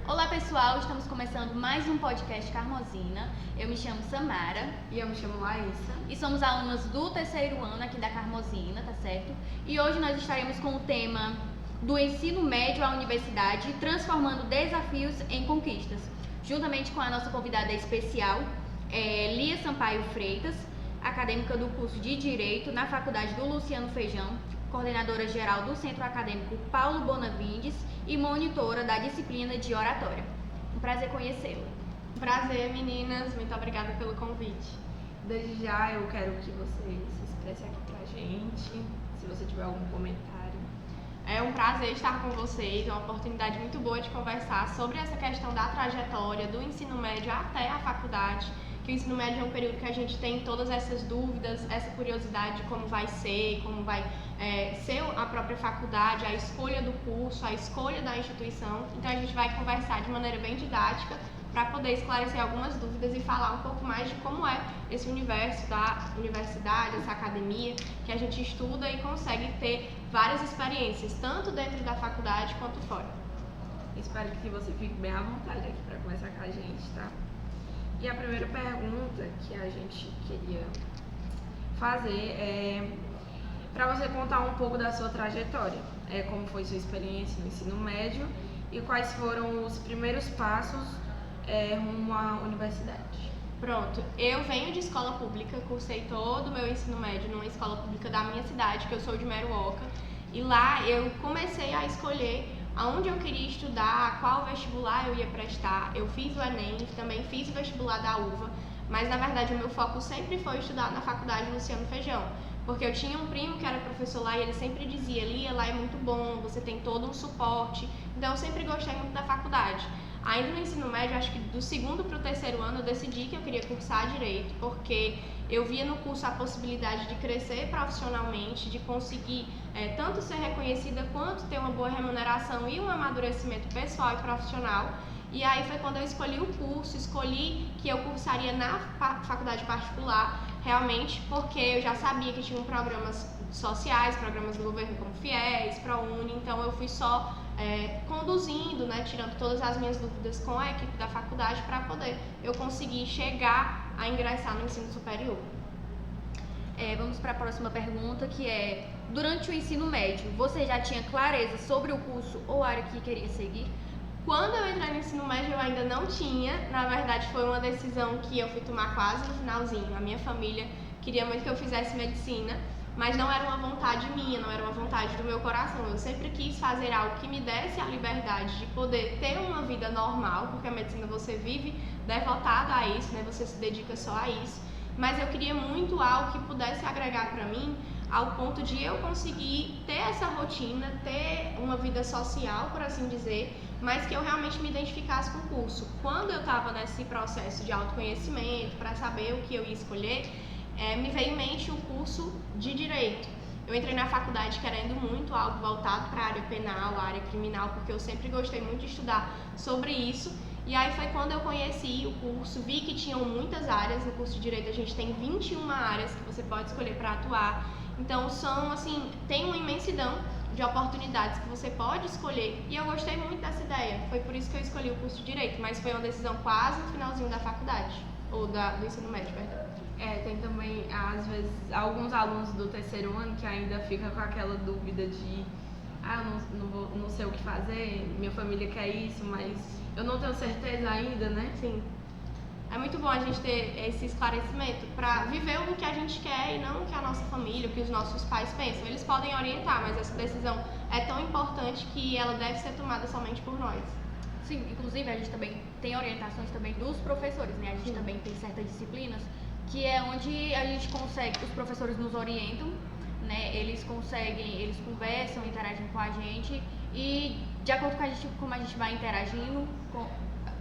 Olá pessoal, estamos começando mais um podcast Carmozina. Eu me chamo Samara. E eu me chamo Laísa. E somos alunas do terceiro ano aqui da Carmozina, tá certo? E hoje nós estaremos com o tema do ensino médio à universidade, transformando desafios em conquistas. Juntamente com a nossa convidada especial, Lia Sampaio Freitas, acadêmica do curso de Direito na Faculdade do Luciano Feijão, coordenadora geral do Centro Acadêmico Paulo Bonavides e monitora da disciplina de oratória. Um prazer conhecê-la. Prazer, meninas. Muito obrigada pelo convite. Desde já eu quero que você se expresse aqui pra gente, se você tiver algum comentário. É um prazer estar com vocês, é uma oportunidade muito boa de conversar sobre essa questão da trajetória do ensino médio até a faculdade, que o ensino médio é um período que a gente tem todas essas dúvidas, essa curiosidade de como vai ser, como vai ser a própria faculdade, a escolha do curso, a escolha da instituição. Então a gente vai conversar de maneira bem didática para poder esclarecer algumas dúvidas e falar um pouco mais de como é esse universo da universidade, essa academia, que a gente estuda e consegue ter várias experiências, tanto dentro da faculdade quanto fora. Espero que você fique bem à vontade aqui para conversar com a gente, tá? E a primeira pergunta que a gente queria fazer é para você contar um pouco da sua trajetória, como foi sua experiência no ensino médio e quais foram os primeiros passos rumo à universidade. Pronto, eu venho de escola pública, cursei todo o meu ensino médio numa escola pública da minha cidade, que eu sou de Meruoca, e lá eu comecei a escolher aonde eu queria estudar, qual vestibular eu ia prestar. Eu fiz o Enem, também fiz o vestibular da UVA, mas na verdade o meu foco sempre foi estudar na faculdade Luciano Feijão, porque eu tinha um primo que era professor lá e ele sempre dizia: Lia, lá é muito bom, você tem todo um suporte. Então eu sempre gostei muito da faculdade. Ainda no ensino médio, acho que do segundo para o terceiro ano, eu decidi que eu queria cursar Direito, porque eu via no curso a possibilidade de crescer profissionalmente, de conseguir tanto ser reconhecida quanto ter uma boa remuneração e um amadurecimento pessoal e profissional. E aí foi quando eu escolhi o curso, escolhi que eu cursaria na faculdade particular, realmente porque eu já sabia que tinham programas sociais, programas do governo como FIES, ProUni, então eu fui só conduzindo, né, tirando todas as minhas dúvidas com a equipe da faculdade para poder eu conseguir chegar a ingressar no ensino superior. Vamos para a próxima pergunta, que é: durante o ensino médio, você já tinha clareza sobre o curso ou área que queria seguir? Quando eu entrei no ensino médio eu ainda não tinha, na verdade foi uma decisão que eu fui tomar quase no finalzinho. A minha família queria muito que eu fizesse medicina, mas não era uma vontade minha, não era uma vontade do meu coração. Eu sempre quis fazer algo que me desse a liberdade de poder ter uma vida normal, porque a medicina você vive devotada a isso, né? Você se dedica só a isso. Mas eu queria muito algo que pudesse agregar para mim ao ponto de eu conseguir ter essa rotina, ter uma vida social, por assim dizer, mas que eu realmente me identificasse com o curso. Quando eu estava nesse processo de autoconhecimento, para saber o que eu ia escolher, me veio em mente o curso de Direito. Eu entrei na faculdade querendo muito algo voltado para a área penal, a área criminal, porque eu sempre gostei muito de estudar sobre isso. E aí foi quando eu conheci o curso, vi que tinham muitas áreas no curso de Direito. A gente tem 21 áreas que você pode escolher para atuar. Então tem uma imensidão de oportunidades que você pode escolher, e eu gostei muito dessa ideia. Foi por isso que eu escolhi o curso de Direito, mas foi uma decisão quase no finalzinho da faculdade, ou do ensino médio, perdão. Tem também, às vezes, alguns alunos do terceiro ano que ainda ficam com aquela dúvida de eu não sei o que fazer, minha família quer isso, mas eu não tenho certeza ainda, né? Sim. É muito bom a gente ter esse esclarecimento para viver o que a gente quer e não o que a nossa família, o que os nossos pais pensam. Eles podem orientar, mas essa decisão é tão importante que ela deve ser tomada somente por nós. Sim, inclusive a gente também tem orientações também dos professores, né? A gente também tem certas disciplinas que é onde a gente consegue, os professores nos orientam, né? Eles conversam, interagem com a gente e de acordo com como a gente vai interagindo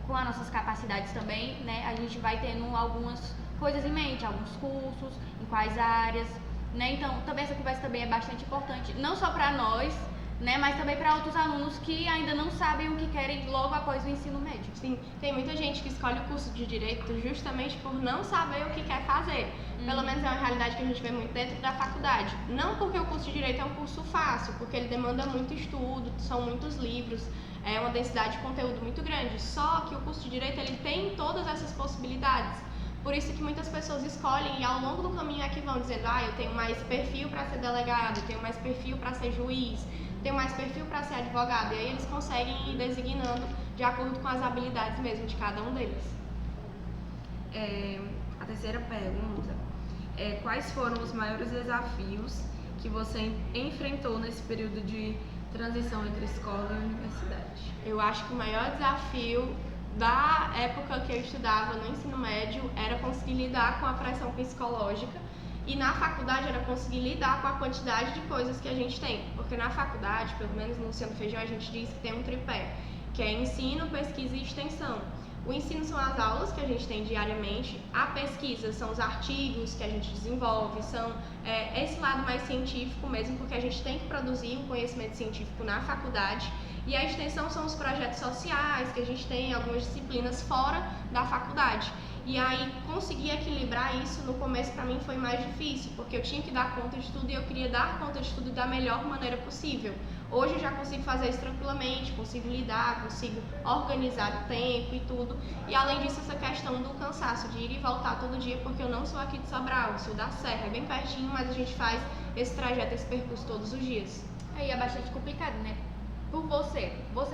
com as nossas capacidades também, né? A gente vai tendo algumas coisas em mente, alguns cursos, em quais áreas, né? Então, também essa conversa também é bastante importante, não só para nós, né, mas também para outros alunos que ainda não sabem o que querem logo após o ensino médio. Sim, tem muita gente que escolhe o curso de Direito justamente por não saber o que quer fazer. Pelo menos é uma realidade que a gente vê muito dentro da faculdade. Não porque o curso de Direito é um curso fácil, porque ele demanda muito estudo, são muitos livros, é uma densidade de conteúdo muito grande. Só que o curso de Direito ele tem todas essas possibilidades. Por isso que muitas pessoas escolhem e ao longo do caminho é que vão dizendo, eu tenho mais perfil para ser delegado, eu tenho mais perfil para ser juiz, tenho mais perfil para ser advogado. E aí eles conseguem ir designando de acordo com as habilidades mesmo de cada um deles. A terceira pergunta é: quais foram os maiores desafios que você enfrentou nesse período de transição entre escola e universidade? Eu acho que o maior desafio da época que eu estudava no ensino médio era conseguir lidar com a pressão psicológica, e na faculdade era conseguir lidar com a quantidade de coisas que a gente tem, porque na faculdade, pelo menos no Luciano Feijão, a gente diz que tem um tripé, que é ensino, pesquisa e extensão. O ensino são as aulas que a gente tem diariamente, a pesquisa são os artigos que a gente desenvolve, são esse lado mais científico mesmo, porque a gente tem que produzir um conhecimento científico na faculdade, e a extensão são os projetos sociais, que a gente tem algumas disciplinas fora da faculdade. E aí, conseguir equilibrar isso no começo para mim foi mais difícil, porque eu tinha que dar conta de tudo e eu queria dar conta de tudo da melhor maneira possível. Hoje eu já consigo fazer isso tranquilamente, consigo lidar, consigo organizar o tempo e tudo. E além disso, essa questão do cansaço, de ir e voltar todo dia, porque eu não sou aqui de Sobral, eu sou da Serra, é bem pertinho, mas a gente faz esse trajeto, esse percurso todos os dias. Aí é bastante complicado, né? Por você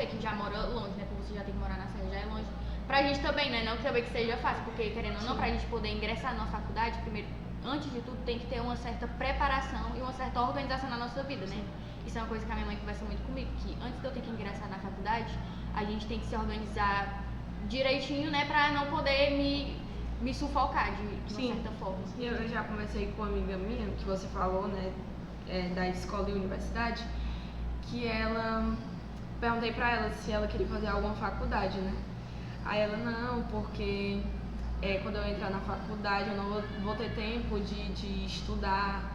que já mora longe, né? Por você já tem que morar na Serra, já é longe. Pra gente também, né? Não também que seja fácil, porque querendo ou não, pra gente poder ingressar na faculdade, primeiro, antes de tudo, tem que ter uma certa preparação e uma certa organização na nossa vida, né? Isso é uma coisa que a minha mãe conversa muito comigo, que antes de eu ter que ingressar na faculdade, a gente tem que se organizar direitinho, né? Pra não poder me sufocar de uma certa forma. Eu já conversei com uma amiga minha, que você falou, né? Da escola e universidade, que ela... Perguntei pra ela se ela queria fazer alguma faculdade, né? Aí ela, não, porque quando eu entrar na faculdade eu não vou ter tempo de estudar.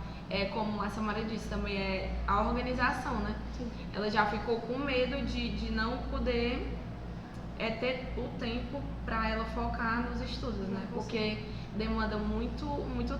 Como a Samara disse, também é a organização, né? Sim. Ela já ficou com medo de não poder ter o tempo para ela focar nos estudos, né? Porque demanda muito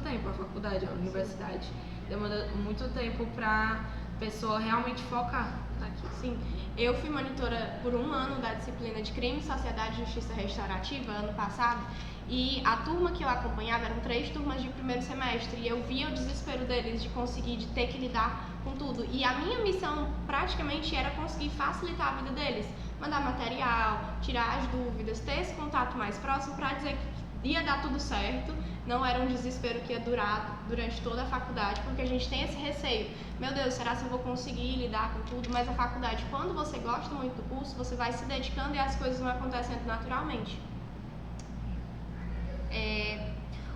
tempo a faculdade, a universidade. Demanda muito tempo para pessoa realmente focar aqui. Sim, eu fui monitora por 1 ano da disciplina de Crime, Sociedade e Justiça Restaurativa, ano passado, e a turma que eu acompanhava eram 3 turmas de primeiro semestre, e eu via o desespero deles de conseguir, de ter que lidar com tudo. E a minha missão praticamente era conseguir facilitar a vida deles, mandar material, tirar as dúvidas, ter esse contato mais próximo para dizer que ia dar tudo certo. Não era um desespero que ia durar durante toda a faculdade, porque a gente tem esse receio. Meu Deus, será que eu vou conseguir lidar com tudo? Mas a faculdade, quando você gosta muito do curso, você vai se dedicando e as coisas vão acontecendo naturalmente.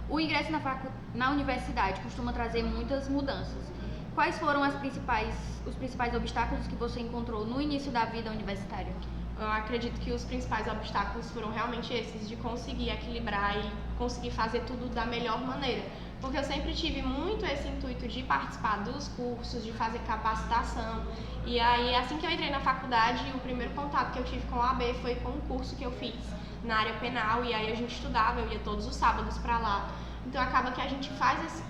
O ingresso na universidade costuma trazer muitas mudanças. Quais foram os principais obstáculos que você encontrou no início da vida universitária? Eu acredito que os principais obstáculos foram realmente esses, de conseguir equilibrar e conseguir fazer tudo da melhor maneira. Porque eu sempre tive muito esse intuito de participar dos cursos, de fazer capacitação. E aí, assim que eu entrei na faculdade, o primeiro contato que eu tive com a OAB foi com um curso que eu fiz na área penal. E aí a gente estudava, eu ia todos os sábados para lá. Então acaba que a gente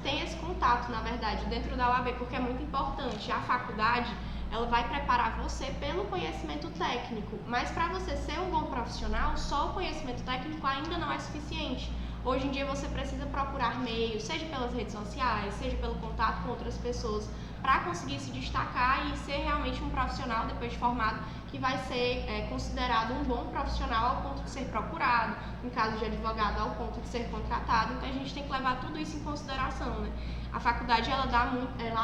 tem esse contato, na verdade, dentro da OAB, porque é muito importante. A faculdade, ela vai preparar você pelo conhecimento técnico, mas para você ser um bom profissional, só o conhecimento técnico ainda não é suficiente. Hoje em dia você precisa procurar meios, seja pelas redes sociais, seja pelo contato com outras pessoas, para conseguir se destacar e ser realmente um profissional depois de formado, que vai ser considerado um bom profissional ao ponto de ser procurado, em caso de advogado ao ponto de ser contratado. Então a gente tem que levar tudo isso em consideração, né? A faculdade ela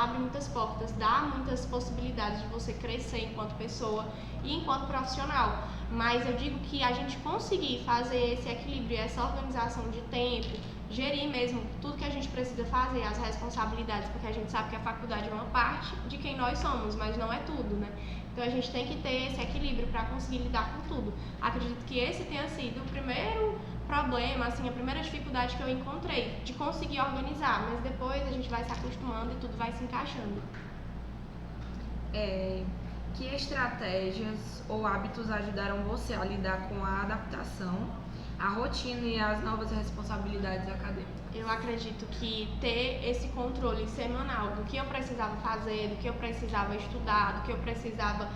abre muitas portas, dá muitas possibilidades de você crescer enquanto pessoa e enquanto profissional, mas eu digo que a gente conseguir fazer esse equilíbrio, essa organização de tempo, gerir mesmo tudo que a gente precisa fazer, as responsabilidades, porque a gente sabe que a faculdade é uma parte de quem nós somos, mas não é tudo, né? Então a gente tem que ter esse equilíbrio para conseguir lidar com tudo. Acredito que esse tenha sido o primeiro problema, assim, a primeira dificuldade que eu encontrei, de conseguir organizar, mas depois a gente vai se acostumando e tudo vai se encaixando. Que estratégias ou hábitos ajudaram você a lidar com a adaptação a rotina e as novas responsabilidades acadêmicas? Eu acredito que ter esse controle semanal do que eu precisava fazer, do que eu precisava estudar, do que eu precisava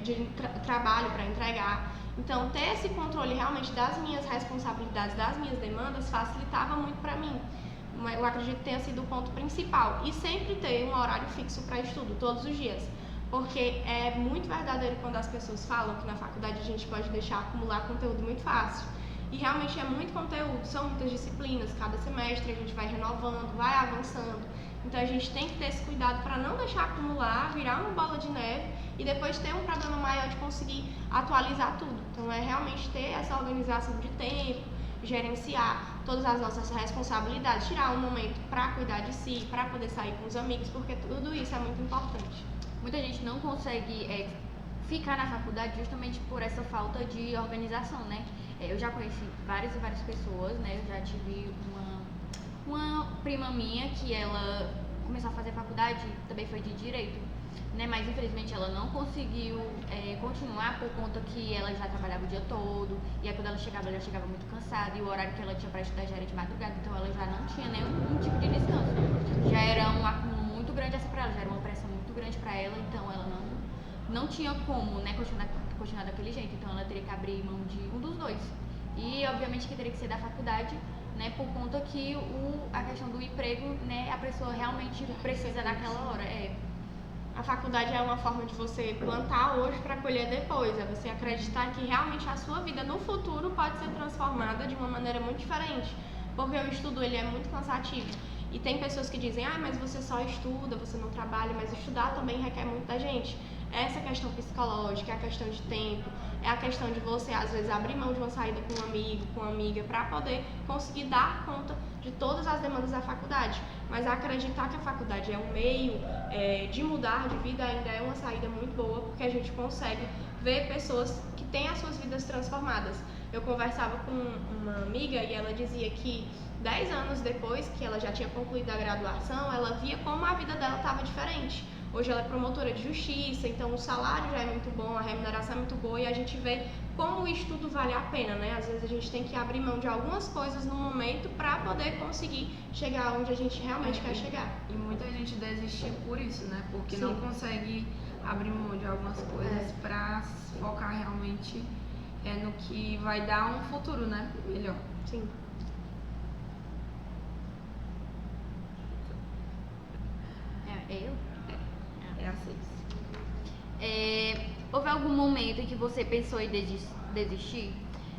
de trabalho para entregar. Então, ter esse controle realmente das minhas responsabilidades, das minhas demandas, facilitava muito para mim. Eu acredito que tenha sido o ponto principal. E sempre ter um horário fixo para estudo, todos os dias. Porque é muito verdadeiro quando as pessoas falam que na faculdade a gente pode deixar acumular conteúdo muito fácil. E realmente é muito conteúdo, são muitas disciplinas, cada semestre a gente vai renovando, vai avançando. Então a gente tem que ter esse cuidado para não deixar acumular, virar uma bola de neve e depois ter um problema maior de conseguir atualizar tudo. Então é realmente ter essa organização de tempo, gerenciar todas as nossas responsabilidades, tirar um momento para cuidar de si, para poder sair com os amigos, porque tudo isso é muito importante. Muita gente não consegue ficar na faculdade justamente por essa falta de organização, né? Eu já conheci várias e várias pessoas, né? Eu já tive uma prima minha que ela começou a fazer faculdade, também foi de Direito, né? Mas infelizmente ela não conseguiu continuar por conta que ela já trabalhava o dia todo, e aí quando ela já chegava muito cansada, e o horário que ela tinha para estudar já era de madrugada, então ela já não tinha nenhum tipo de descanso. Já era um acúmulo muito grande essa para ela, já era uma pressão muito grande para ela, então ela não tinha como, né, continuar daquele jeito, então ela teria que abrir mão de um dos dois. E obviamente que teria que ser da faculdade, né, por conta que a questão do emprego, né, a pessoa realmente precisa naquela hora. A faculdade é uma forma de você plantar hoje para colher depois, é você acreditar que realmente a sua vida no futuro pode ser transformada de uma maneira muito diferente, porque o estudo ele é muito cansativo. E tem pessoas que dizem, mas você só estuda, você não trabalha, mas estudar também requer muito da gente. Essa questão psicológica, é a questão de tempo, é a questão de você, às vezes, abrir mão de uma saída com um amigo, com uma amiga, para poder conseguir dar conta de todas as demandas da faculdade. Mas acreditar que a faculdade é um meio de mudar de vida ainda é uma saída muito boa, porque a gente consegue ver pessoas que têm as suas vidas transformadas. Eu conversava com uma amiga e ela dizia que 10 anos depois que ela já tinha concluído a graduação, ela via como a vida dela estava diferente. Hoje ela é promotora de justiça, então o salário já é muito bom, a remuneração é muito boa e a gente vê como o estudo vale a pena, né? Às vezes a gente tem que abrir mão de algumas coisas no momento para poder conseguir chegar onde a gente realmente quer chegar. E muita gente desiste por isso, né? Porque não consegue abrir mão de algumas coisas para focar realmente no que vai dar um futuro, né? Melhor. Sim. É assim. Houve algum momento em que você pensou em desistir?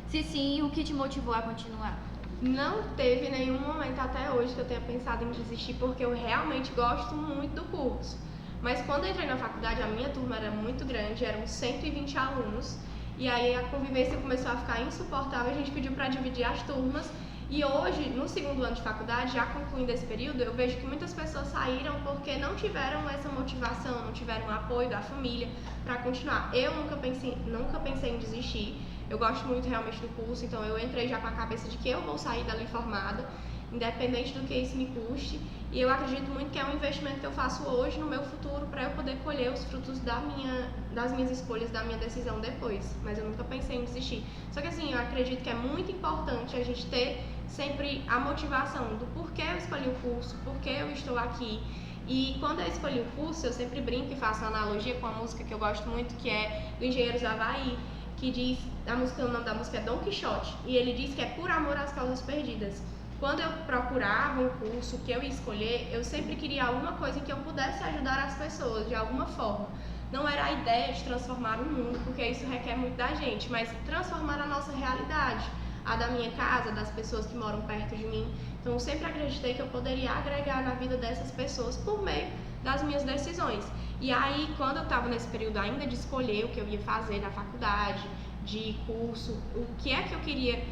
Se sim, o que te motivou a continuar? Não teve nenhum momento até hoje que eu tenha pensado em desistir, porque eu realmente gosto muito do curso. Mas quando eu entrei na faculdade, a minha turma era muito grande, eram 120 alunos, e aí a convivência começou a ficar insuportável, a gente pediu para dividir as turmas. E hoje, no segundo ano de faculdade, já concluindo esse período, eu vejo que muitas pessoas saíram porque não tiveram essa motivação, não tiveram o apoio da família para continuar. Eu nunca pensei em desistir. Eu gosto muito realmente do curso, então eu entrei já com a cabeça de que eu vou sair dali formada, independente do que isso me custe. E eu acredito muito que é um investimento que eu faço hoje no meu futuro para eu poder colher os frutos das minhas escolhas, da minha decisão depois. Mas eu nunca pensei em desistir. Só que assim, eu acredito que é muito importante a gente ter sempre a motivação do porquê eu escolhi o curso, porquê eu estou aqui. E quando eu escolhi o curso, eu sempre brinco e faço uma analogia com a música que eu gosto muito, que é do Engenheiros do Havaí, que diz, o nome da música é Dom Quixote, e ele diz que é por amor às causas perdidas. Quando eu procurava um curso que eu ia escolher, eu sempre queria alguma coisa em que eu pudesse ajudar as pessoas de alguma forma. Não era a ideia de transformar o mundo, porque isso requer muito da gente, mas transformar a nossa realidade, a da minha casa, das pessoas que moram perto de mim. Então eu sempre acreditei que eu poderia agregar na vida dessas pessoas por meio das minhas decisões. E aí, quando eu estava nesse período ainda de escolher o que eu ia fazer na faculdade, de curso, o que é que eu queria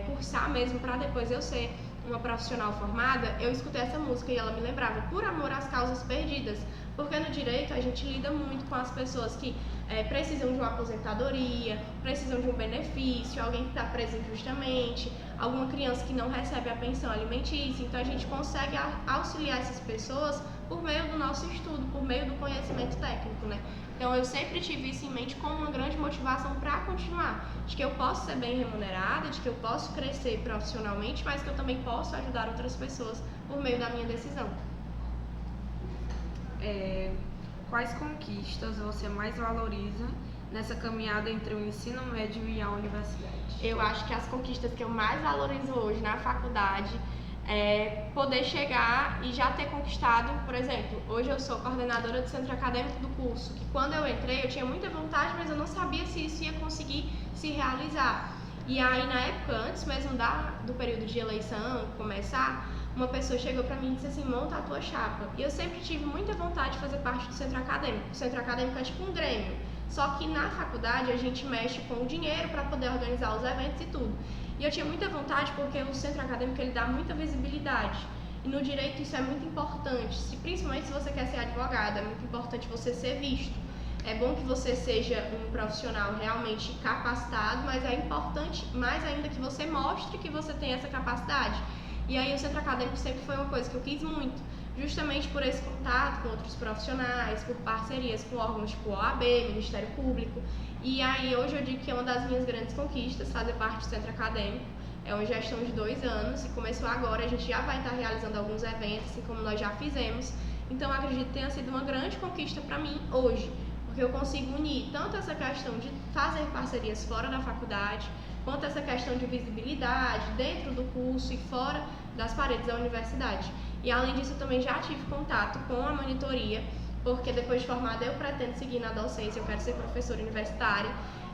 cursar mesmo para depois eu ser uma profissional formada, eu escutei essa música e ela me lembrava, por amor às causas perdidas, porque no direito a gente lida muito com as pessoas que precisam de uma aposentadoria, precisam de um benefício, alguém que está preso injustamente, alguma criança que não recebe a pensão alimentícia. Então a gente consegue auxiliar essas pessoas por meio do nosso estudo, por meio do conhecimento técnico, né? Então eu sempre tive isso em mente como uma grande motivação para continuar, de que eu posso ser bem remunerada, de que eu posso crescer profissionalmente, mas que eu também posso ajudar outras pessoas por meio da minha decisão. Quais conquistas você mais valoriza nessa caminhada entre o ensino médio e a universidade? Eu acho que as conquistas que eu mais valorizo hoje na faculdade é poder chegar e já ter conquistado, por exemplo, hoje eu sou coordenadora do centro acadêmico do curso, que quando eu entrei eu tinha muita vontade, mas eu não sabia se isso ia conseguir se realizar. E aí na época, antes mesmo do período de eleição começar, uma pessoa chegou pra mim e disse assim, monta a tua chapa. E eu sempre tive muita vontade de fazer parte do centro acadêmico. O centro acadêmico é tipo um grêmio, só que na faculdade a gente mexe com o dinheiro para poder organizar os eventos e tudo. E eu tinha muita vontade porque o centro acadêmico ele dá muita visibilidade. E no direito isso é muito importante, principalmente se você quer ser advogada, é muito importante você ser visto. É bom que você seja um profissional realmente capacitado, mas é importante mais ainda que você mostre que você tem essa capacidade. E aí o centro acadêmico sempre foi uma coisa que eu quis muito, justamente por esse contato com outros profissionais, por parcerias com órgãos tipo OAB, Ministério Público. E aí hoje eu digo que é uma das minhas grandes conquistas fazer parte do centro acadêmico. É uma gestão de 2 anos e começou agora, a gente já vai estar realizando alguns eventos, assim como nós já fizemos. Então eu acredito que tenha sido uma grande conquista para mim hoje, porque eu consigo unir tanto essa questão de fazer parcerias fora da faculdade, quanto essa questão de visibilidade dentro do curso e fora das paredes da universidade. E além disso, eu também já tive contato com a monitoria, porque depois de formada eu pretendo seguir na docência, eu quero ser professora universitária.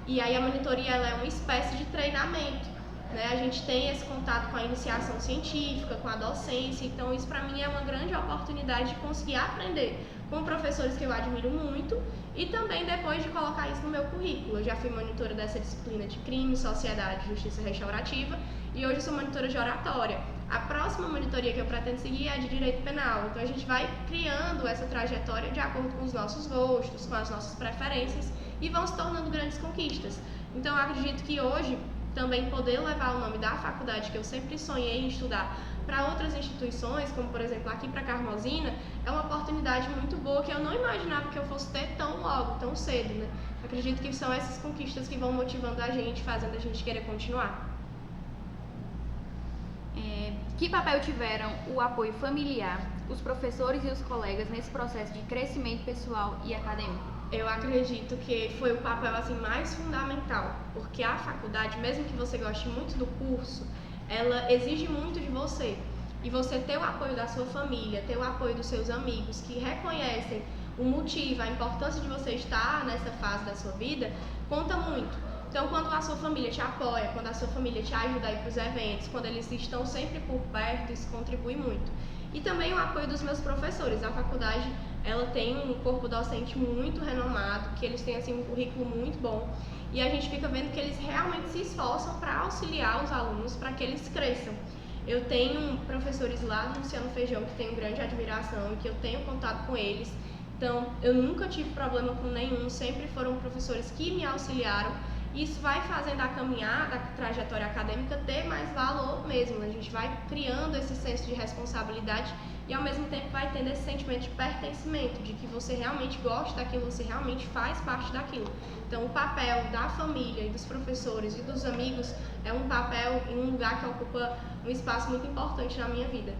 E aí a monitoria ela é uma espécie de treinamento, né? A gente tem esse contato com a iniciação científica, com a docência, então isso para mim é uma grande oportunidade de conseguir aprender com professores que eu admiro muito e também depois de colocar isso no meu currículo. Eu já fui monitora dessa disciplina de crime, sociedade e justiça restaurativa e hoje sou monitora de oratória. A próxima monitoria que eu pretendo seguir é de direito penal, então a gente vai criando essa trajetória de acordo com os nossos gostos, com as nossas preferências e vão se tornando grandes conquistas. Então eu acredito que hoje também poder levar o nome da faculdade que eu sempre sonhei em estudar para outras instituições, como por exemplo aqui para Carmozina, é uma oportunidade muito boa que eu não imaginava que eu fosse ter tão logo, tão cedo, né? Acredito que são essas conquistas que vão motivando a gente, fazendo a gente querer continuar. Que papel tiveram o apoio familiar, os professores e os colegas nesse processo de crescimento pessoal e acadêmico? Eu acredito que foi o papel assim, mais fundamental, porque a faculdade, mesmo que você goste muito do curso, ela exige muito de você. E você ter o apoio da sua família, ter o apoio dos seus amigos, que reconhecem o motivo, a importância de você estar nessa fase da sua vida, conta muito. Então, quando a sua família te apoia, quando a sua família te ajuda a ir para os eventos, quando eles estão sempre por perto, isso contribui muito. E também o apoio dos meus professores. A faculdade, ela tem um corpo docente muito renomado, que eles têm assim, um currículo muito bom. E a gente fica vendo que eles realmente se esforçam para auxiliar os alunos, para que eles cresçam. Eu tenho professores lá no Luciano Feijão que tenho grande admiração e que eu tenho contato com eles. Então, eu nunca tive problema com nenhum, sempre foram professores que me auxiliaram. Isso vai fazendo a caminhada, a trajetória acadêmica ter mais valor mesmo. A gente vai criando esse senso de responsabilidade e ao mesmo tempo vai tendo esse sentimento de pertencimento, de que você realmente gosta daquilo, você realmente faz parte daquilo. Então o papel da família e dos professores e dos amigos é um papel em um lugar que ocupa um espaço muito importante na minha vida.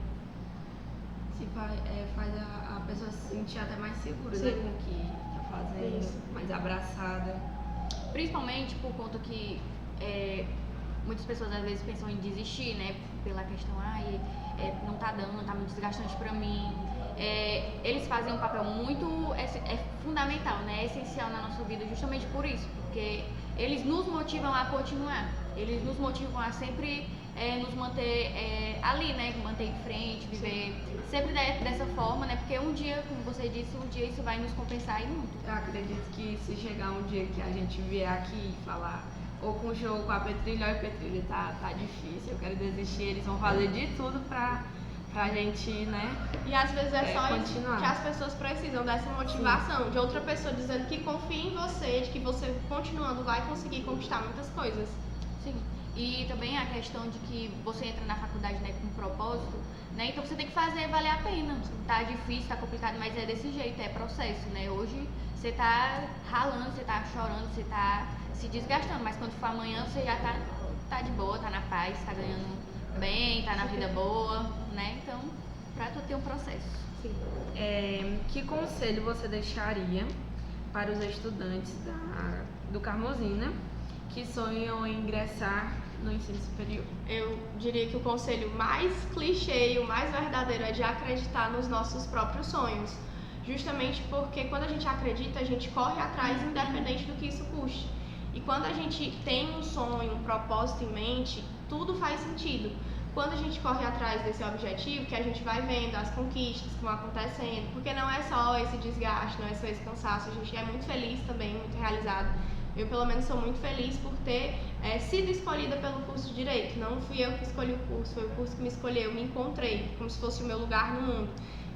Faz a pessoa se sentir até mais segura, Sim, né, com o que está fazendo, isso, mais abraçada. Principalmente por conta que muitas pessoas às vezes pensam em desistir, né? Pela questão, não tá dando, tá muito desgastante pra mim. Eles fazem um papel muito fundamental, né? É essencial na nossa vida justamente por isso, porque eles nos motivam a continuar. Eles nos motivam a sempre nos manter ali, né? Manter em frente, viver sempre dessa forma, né? Porque um dia, como você disse, um dia isso vai nos compensar e muito. Eu acredito que se chegar um dia que a gente vier aqui e falar ou com o jogo com a Petrilha, ou Petrilha, tá difícil, eu quero desistir, eles vão fazer de tudo pra pra gente, né? E às vezes é só isso continuar. que as pessoas precisam, dessa motivação, de outra pessoa dizendo que confia em você, de que você continuando vai conseguir conquistar muitas coisas. Sim. E também a questão de que você entra na faculdade, né, com um propósito, né? Então você tem que fazer valer a pena. Tá difícil, tá complicado, mas é desse jeito, é processo, né? Hoje você tá ralando, você tá chorando, você tá se desgastando, mas quando for amanhã você já tá de boa, tá na paz, tá ganhando bem, tá na vida boa, né? Então, pra tu ter um processo. Sim. Que conselho você deixaria para os estudantes do Carmozina que sonham em ingressar no ensino superior? Eu diria que o conselho mais clichê e o mais verdadeiro é de acreditar nos nossos próprios sonhos. Justamente porque quando a gente acredita, a gente corre atrás independente do que isso custe. E quando a gente tem um sonho, um propósito em mente, tudo faz sentido. Quando a gente corre atrás desse objetivo, que a gente vai vendo as conquistas que vão acontecendo, porque não é só esse desgaste, não é só esse cansaço, a gente é muito feliz também, muito realizado. Eu, pelo menos, sou muito feliz por ter sido escolhida pelo curso de Direito. Não fui eu que escolhi o curso, foi o curso que me escolheu, eu me encontrei, como se fosse o meu lugar no mundo.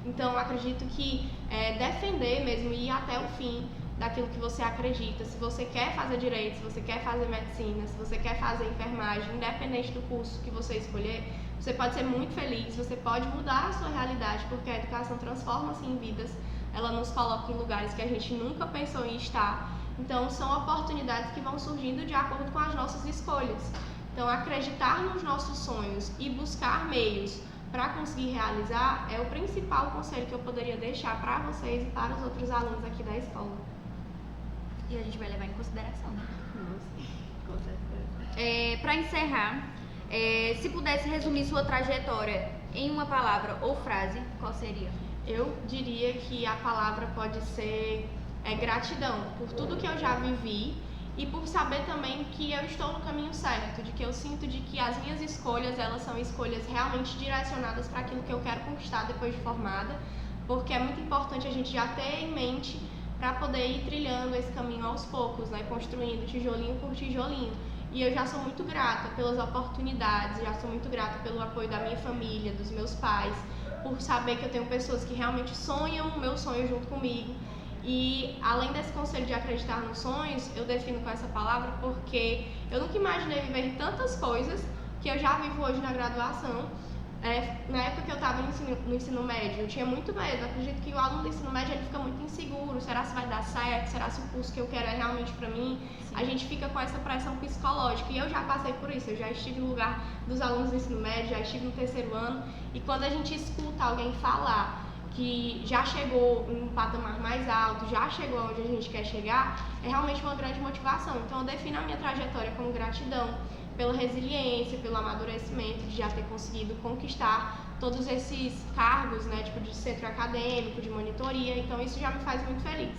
Então, acredito que defender mesmo e ir até o fim daquilo que você acredita. Se você quer fazer Direito, se você quer fazer Medicina, se você quer fazer Enfermagem, independente do curso que você escolher, você pode ser muito feliz, você pode mudar a sua realidade, porque a educação transforma-se em vidas, ela nos coloca em lugares que a gente nunca pensou em estar. Então, são oportunidades que vão surgindo de acordo com as nossas escolhas. Então, acreditar nos nossos sonhos e buscar meios para conseguir realizar é o principal conselho que eu poderia deixar para vocês e para os outros alunos aqui da escola. E a gente vai levar em consideração, né? Nossa, com certeza. Para encerrar, se pudesse resumir sua trajetória em uma palavra ou frase, qual seria? Eu diria que a palavra pode ser gratidão por tudo que eu já vivi e por saber também que eu estou no caminho certo, de que eu sinto de que as minhas escolhas, elas são escolhas realmente direcionadas para aquilo que eu quero conquistar depois de formada, porque é muito importante a gente já ter em mente para poder ir trilhando esse caminho aos poucos, né, construindo tijolinho por tijolinho. E eu já sou muito grata pelas oportunidades, já sou muito grata pelo apoio da minha família, dos meus pais, por saber que eu tenho pessoas que realmente sonham o meu sonho junto comigo. E além desse conselho de acreditar nos sonhos, eu defino com essa palavra porque eu nunca imaginei viver tantas coisas que eu já vivo hoje na graduação. Na época que eu estava no ensino médio, eu tinha muito medo. Eu acredito que o aluno do ensino médio ele fica muito inseguro. Será se vai dar certo? Será se o curso que eu quero é realmente para mim? Sim. A gente fica com essa pressão psicológica. E eu já passei por isso. Eu já estive no lugar dos alunos do ensino médio, já estive no terceiro ano. E quando a gente escuta alguém falar que já chegou em um patamar mais alto, já chegou onde a gente quer chegar, é realmente uma grande motivação. Então eu defino a minha trajetória como gratidão pela resiliência, pelo amadurecimento de já ter conseguido conquistar todos esses cargos, né, tipo de centro acadêmico, de monitoria, então isso já me faz muito feliz.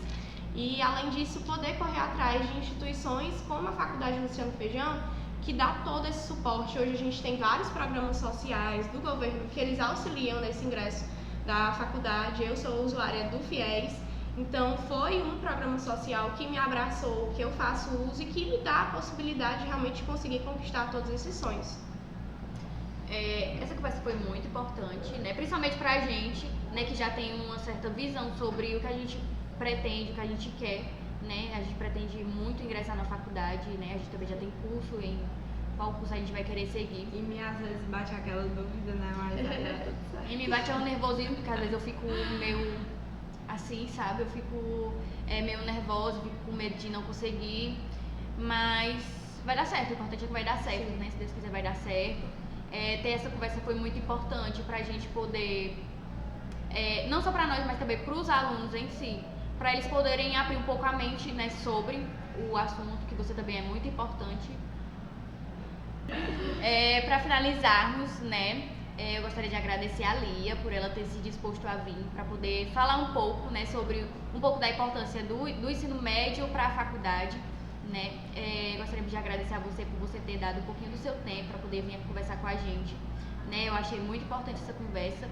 E além disso, poder correr atrás de instituições como a Faculdade Luciano Feijão, que dá todo esse suporte. Hoje a gente tem vários programas sociais do governo que eles auxiliam nesse ingresso da faculdade. Eu sou usuária do FIES, então foi um programa social que me abraçou, que eu faço uso e que me dá a possibilidade de realmente conseguir conquistar todos esses sonhos. Essa conversa foi muito importante, né? Principalmente pra gente, né, que já tem uma certa visão sobre o que a gente pretende, o que a gente quer, né? A gente pretende muito ingressar na faculdade, né? A gente também já tem curso em qual curso a gente vai querer seguir. E às vezes bate aquela dúvida, né? Mas vai dar tudo certo. E me bate um nervosinho, porque às vezes eu fico meio assim, sabe? Eu fico meio nervosa, fico com medo de não conseguir. Mas vai dar certo, o importante é que vai dar certo, né? Se Deus quiser vai dar certo. Ter essa conversa foi muito importante pra gente poder, não só pra nós, mas também pros alunos em si, pra eles poderem abrir um pouco a mente, né, sobre o assunto, que você também é muito importante. Para finalizarmos, né, eu gostaria de agradecer a Lia por ela ter se disposto a vir para poder falar um pouco, né, sobre um pouco da importância do ensino médio para a faculdade, né. Gostaria de agradecer a você por você ter dado um pouquinho do seu tempo para poder vir conversar com a gente, né. Eu achei muito importante essa conversa,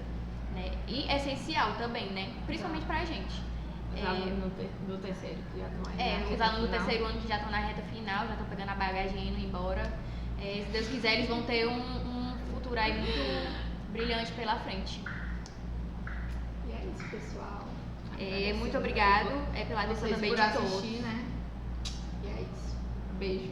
né, e essencial também, né, principalmente para a gente. Os alunos do terceiro que já estão aí. Os alunos do terceiro ano que já estão na reta final, já estão pegando a bagagem e indo embora. Se Deus quiser, eles vão ter um futuro aí muito brilhante pela frente. E é isso, pessoal. Muito obrigado pela atenção vocês também por de todos. assistir, né? E é isso. Beijo.